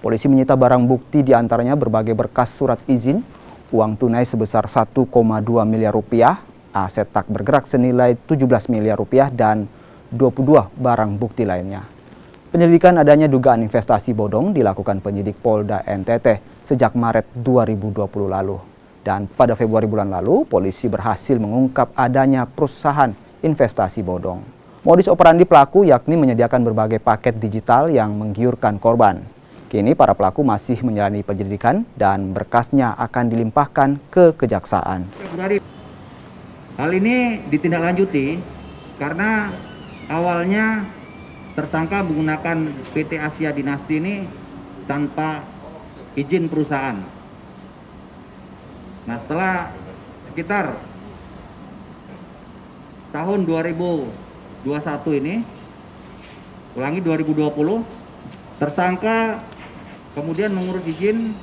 Polisi menyita barang bukti diantaranya berbagai berkas surat izin, uang tunai sebesar 1,2 miliar rupiah, aset tak bergerak senilai 17 miliar rupiah, dan 22 barang bukti lainnya. Penyelidikan adanya dugaan investasi bodong dilakukan penyidik Polda NTT sejak Maret 2020 lalu. Dan pada Februari bulan lalu, polisi berhasil mengungkap adanya perusahaan investasi bodong. Modus operandi pelaku yakni menyediakan berbagai paket digital yang menggiurkan korban. Kini para pelaku masih menjalani penyelidikan dan berkasnya akan dilimpahkan ke kejaksaan. Hal ini ditindaklanjuti karena awalnya tersangka menggunakan PT Asia Dinasti ini tanpa izin perusahaan. Nah, setelah sekitar tahun 2021 ini, ulangi 2020, tersangka kemudian mengurus izin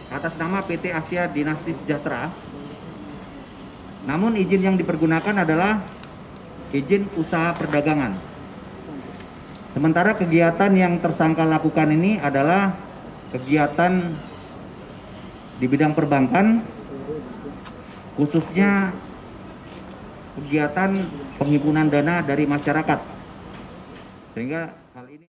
atas nama PT Asia Dinasti Sejahtera. Namun izin yang dipergunakan adalah izin usaha perdagangan. Sementara kegiatan yang tersangka lakukan ini adalah kegiatan di bidang perbankan, khususnya kegiatan penghimpunan dana dari masyarakat. Sehingga hal ini